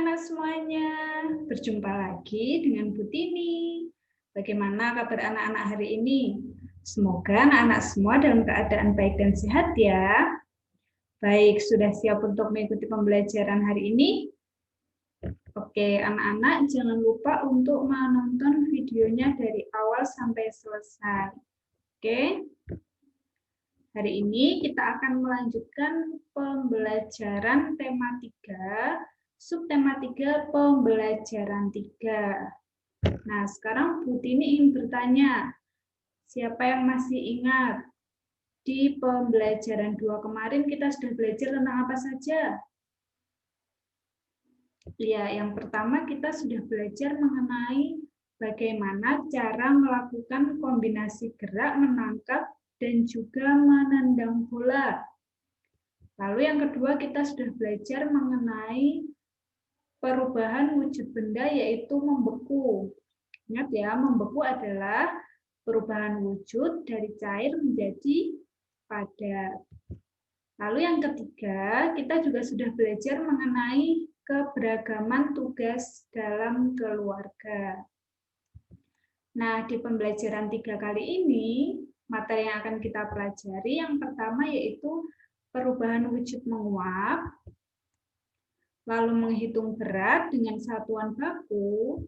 anak-anak semuanya, berjumpa lagi dengan Bu Tini. Bagaimana kabar anak-anak hari ini? Semoga anak-anak semua dalam keadaan baik dan sehat ya. Baik, sudah siap untuk mengikuti pembelajaran hari ini? Oke, anak-anak jangan lupa untuk menonton videonya dari awal sampai selesai. Oke? Hari ini kita akan melanjutkan pembelajaran tema 3, subtema 3, pembelajaran 3. Nah, sekarang Bu Tini ingin bertanya, siapa yang masih ingat? Di pembelajaran 2 kemarin kita sudah belajar tentang apa saja? Ya, yang pertama kita sudah belajar mengenai bagaimana cara melakukan kombinasi gerak menangkap dan juga menendang bola. Lalu yang kedua kita sudah belajar mengenai perubahan wujud benda yaitu membeku. Ingat ya, membeku adalah perubahan wujud dari cair menjadi padat. Lalu yang ketiga, kita juga sudah belajar mengenai keberagaman tugas dalam keluarga. Nah, di pembelajaran 3 kali ini, materi yang akan kita pelajari yang pertama yaitu perubahan wujud menguap, lalu menghitung berat dengan satuan baku,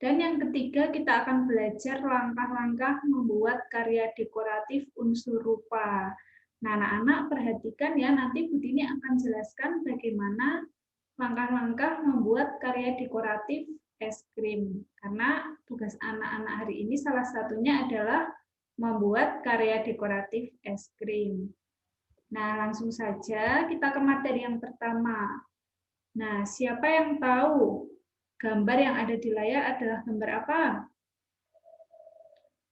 dan yang ketiga kita akan belajar langkah-langkah membuat karya dekoratif unsur rupa. Nah, anak-anak perhatikan ya, nanti Bu Tini akan jelaskan bagaimana langkah-langkah membuat karya dekoratif es krim. Karena tugas anak-anak hari ini salah satunya adalah membuat karya dekoratif es krim. Nah, langsung saja kita ke materi yang pertama. Nah, siapa yang tahu gambar yang ada di layar adalah gambar apa?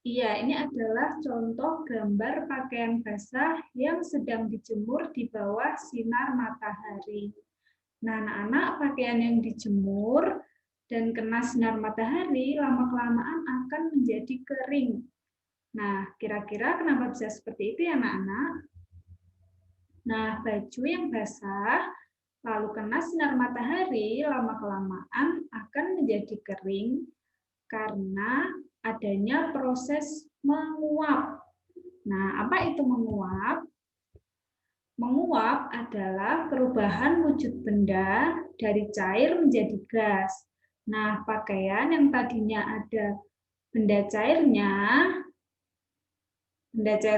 Iya, ini adalah contoh gambar pakaian basah yang sedang dijemur di bawah sinar matahari. Nah, anak-anak, pakaian yang dijemur dan kena sinar matahari lama-kelamaan akan menjadi kering. Nah, kira-kira kenapa bisa seperti itu ya, anak-anak? Nah, baju yang basah lalu kena sinar matahari lama-kelamaan akan menjadi kering karena adanya proses menguap. Nah, apa itu menguap? Menguap adalah perubahan wujud benda dari cair menjadi gas. Nah, pakaian yang tadinya ada benda cair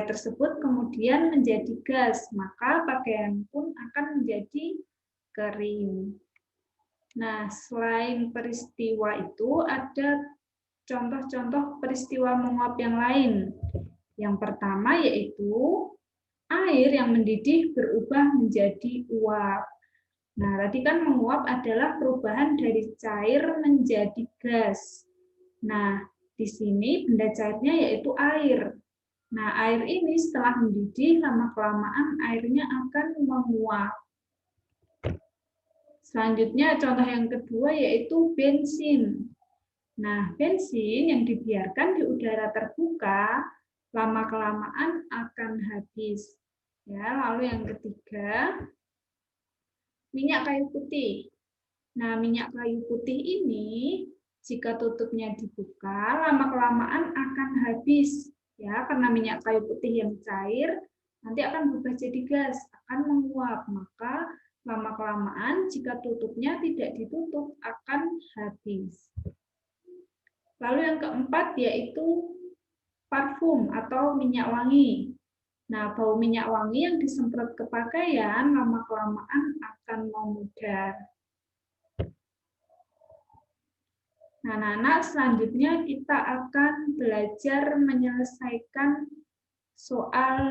tersebut kemudian menjadi gas, maka pakaian pun akan menjadi kering. Nah, selain peristiwa itu ada contoh-contoh peristiwa menguap yang lain. Yang pertama yaitu air yang mendidih berubah menjadi uap. Nah, tadi kan menguap adalah perubahan dari cair menjadi gas. Nah, di sini benda cairnya yaitu air. Nah, air ini setelah mendidih, lama-kelamaan airnya akan menguap. Selanjutnya, contoh yang kedua yaitu bensin. Nah, bensin yang dibiarkan di udara terbuka, lama-kelamaan akan habis. Ya, lalu yang ketiga, minyak kayu putih. Nah, minyak kayu putih ini, jika tutupnya dibuka, lama-kelamaan akan habis. Ya, karena minyak kayu putih yang cair, nanti akan berubah jadi gas, akan menguap. Maka, lama-kelamaan jika tutupnya tidak ditutup, akan habis. Lalu yang keempat yaitu parfum atau minyak wangi. Nah, bau minyak wangi yang disemprot ke pakaian lama-kelamaan akan memudar. Nah, anak-anak, selanjutnya kita akan belajar menyelesaikan soal.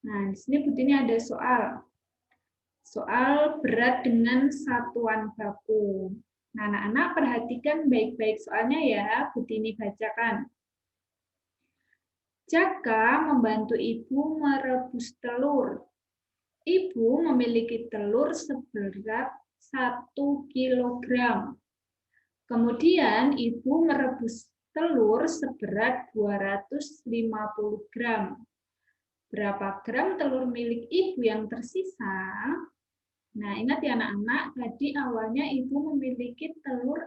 Nah, di sini Bu Tini ada soal. Soal berat dengan satuan baku. Nah, anak-anak perhatikan baik-baik soalnya ya, Bu Tini bacakan. Jaka membantu ibu merebus telur. Ibu memiliki telur seberat 1 kilogram. Kemudian ibu merebus telur seberat 250 gram. Berapa gram telur milik ibu yang tersisa? Nah, ingat ya anak-anak, tadi awalnya ibu memiliki telur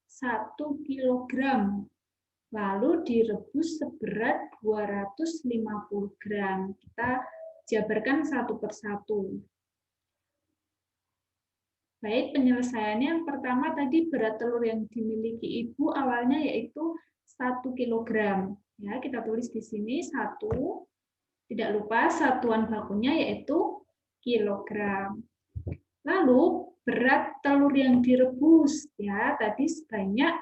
1 kilogram, lalu direbus seberat 250 gram. Kita jabarkan satu persatu. Baik, penyelesaiannya yang pertama tadi berat telur yang dimiliki ibu awalnya yaitu 1 kilogram. Ya, kita tulis di sini 1. Tidak lupa satuan bakunya yaitu kilogram. Lalu berat telur yang direbus ya tadi sebanyak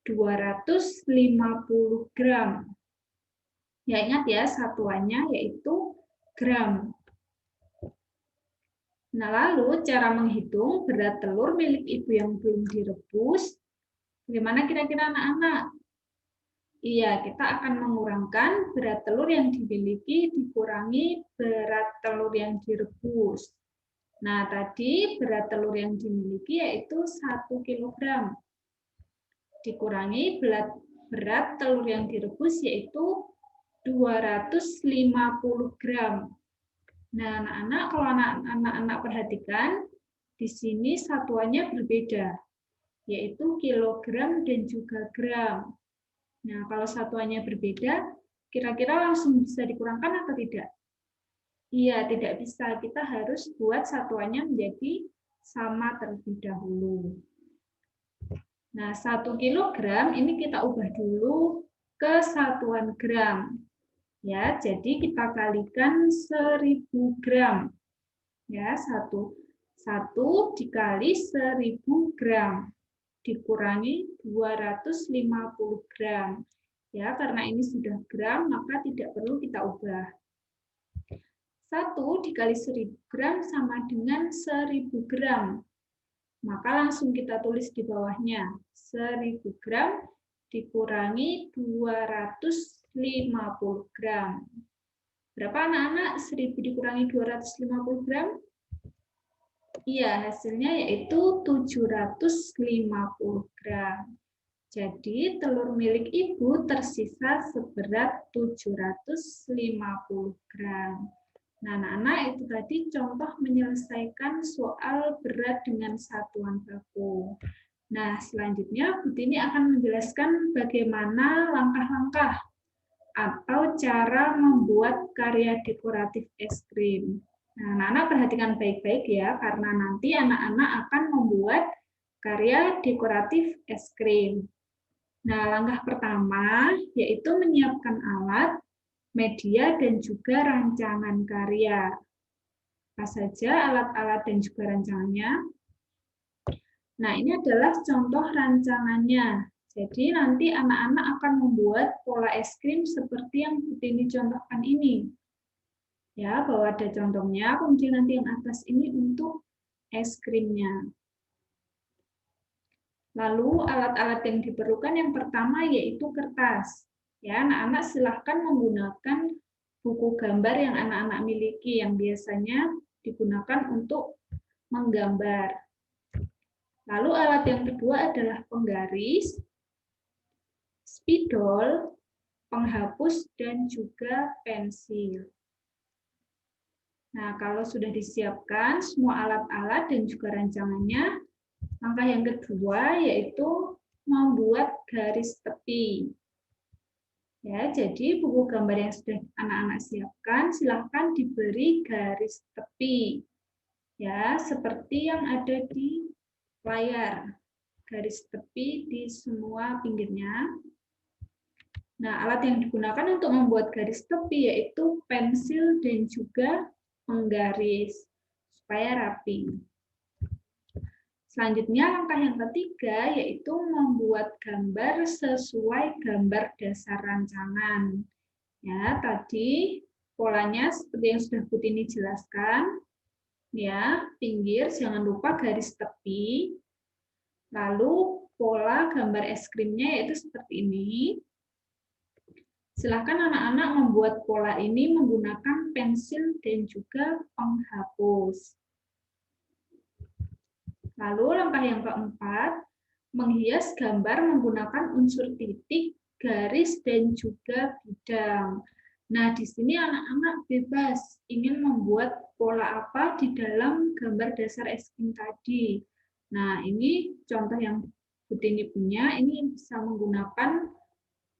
250 gram. Ya ingat ya satuannya yaitu gram. Nah lalu cara menghitung berat telur milik ibu yang belum direbus. Bagaimana kira-kira anak-anak? Iya, kita akan mengurangkan berat telur yang dimiliki dikurangi berat telur yang direbus. Nah, tadi berat telur yang dimiliki yaitu 1 kg. Dikurangi berat telur yang direbus yaitu 250 gram. Nah, anak-anak, kalau anak-anak perhatikan, di sini satuannya berbeda, yaitu kilogram dan juga gram. Nah, kalau satuannya berbeda, kira-kira langsung bisa dikurangkan atau tidak? Iya, tidak bisa. Kita harus buat satuannya menjadi sama terlebih dahulu. Nah, 1 kilogram ini kita ubah dulu ke satuan gram. Ya, jadi kita kalikan 1000 gram. Ya, 1 dikali 1000 gram. Dikurangi 250 gram. Ya, karena ini sudah gram, maka tidak perlu kita ubah. 1 dikali 1000 gram sama dengan 1000 gram. Maka langsung kita tulis di bawahnya. 1000 gram dikurangi 250 gram. Berapa anak-anak 1000 dikurangi 250 gram? Iya, hasilnya yaitu 750 gram. Jadi telur milik ibu tersisa seberat 750 gram. Nah, anak-anak itu tadi contoh menyelesaikan soal berat dengan satuan baku. Nah, selanjutnya Bu Tini akan menjelaskan bagaimana langkah-langkah atau cara membuat karya dekoratif es krim. Nah, anak-anak perhatikan baik-baik ya, karena nanti anak-anak akan membuat karya dekoratif es krim. Nah, langkah pertama yaitu menyiapkan alat, media, dan juga rancangan karya. Apa saja alat-alat dan juga rancangannya? Nah, ini adalah contoh rancangannya. Jadi nanti anak-anak akan membuat pola es krim seperti yang Bu Tini contohkan ini. Ya, bahwa ada contohnya, kemudian nanti yang atas ini untuk es krimnya. Lalu alat-alat yang diperlukan yang pertama yaitu kertas. Ya, anak-anak silahkan menggunakan buku gambar yang anak-anak miliki yang biasanya digunakan untuk menggambar. Lalu alat yang kedua adalah penggaris, spidol, penghapus, dan juga pensil. Nah, kalau sudah disiapkan semua alat-alat dan juga rancangannya, langkah yang kedua yaitu membuat garis tepi. Ya, jadi buku gambar yang sudah anak-anak siapkan, silahkan diberi garis tepi. Ya, seperti yang ada di layar. Garis tepi di semua pinggirnya. Nah, alat yang digunakan untuk membuat garis tepi yaitu pensil dan juga menggaris supaya rapi. Selanjutnya, langkah yang ketiga yaitu membuat gambar sesuai gambar dasar rancangan. Ya, tadi polanya seperti yang sudah Bu Tini jelaskan. Ya, pinggir jangan lupa garis tepi. Lalu pola gambar es krimnya yaitu seperti ini. Silakan anak-anak membuat pola ini menggunakan pensil dan juga penghapus. Lalu langkah yang keempat, menghias gambar menggunakan unsur titik, garis, dan juga bidang. Nah, di sini anak-anak bebas ingin membuat pola apa di dalam gambar dasar es krim tadi. Nah, ini contoh yang Butini punya, ini bisa menggunakan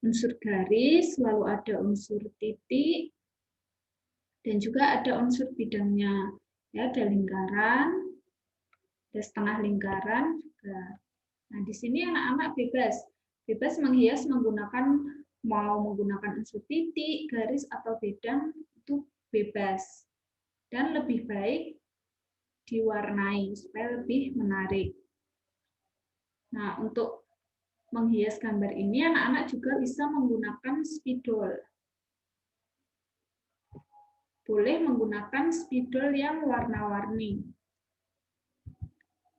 unsur garis, lalu ada unsur titik, dan juga ada unsur bidangnya. Ya, ada lingkaran, ada setengah lingkaran juga. Nah, di sini anak-anak bebas menghias mau menggunakan unsur titik, garis atau bidang itu bebas. Dan lebih baik diwarnai supaya lebih menarik. Nah, untuk menghias gambar ini anak-anak juga bisa menggunakan spidol. Boleh menggunakan spidol yang warna-warni.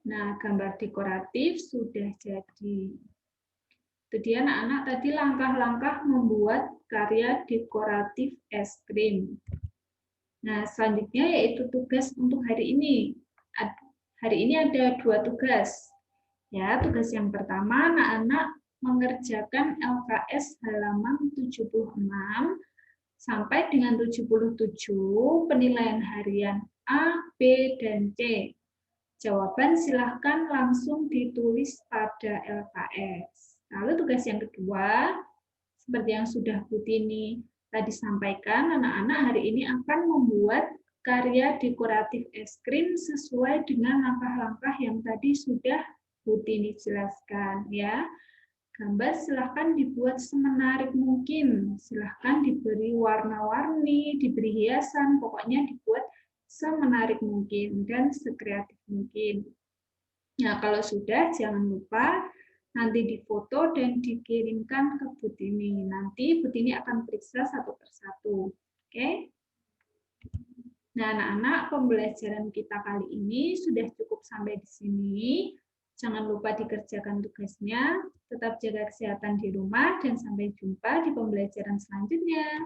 Nah, gambar dekoratif sudah jadi. Itu dia anak-anak tadi langkah-langkah membuat karya dekoratif es krim. Nah, selanjutnya yaitu tugas untuk hari ini. Hari ini ada 2 tugas. Ya, tugas yang pertama anak-anak mengerjakan LKS halaman 76 sampai dengan 77 penilaian harian A, B, dan C. Jawaban silahkan langsung ditulis pada LKS. Lalu tugas yang kedua, seperti yang sudah Butini tadi sampaikan, anak-anak hari ini akan membuat karya dekoratif es krim sesuai dengan langkah-langkah yang tadi sudah Butini jelaskan. Ya, gambar silahkan dibuat semenarik mungkin, silahkan diberi warna-warni, diberi hiasan, pokoknya dibuat semenarik mungkin dan sekreatif mungkin. Nah, kalau sudah, jangan lupa nanti difoto dan dikirimkan ke Butini. Nanti Butini akan periksa satu persatu. Oke? Nah, anak-anak, pembelajaran kita kali ini sudah cukup sampai di sini. Jangan lupa dikerjakan tugasnya, tetap jaga kesehatan di rumah, dan sampai jumpa di pembelajaran selanjutnya.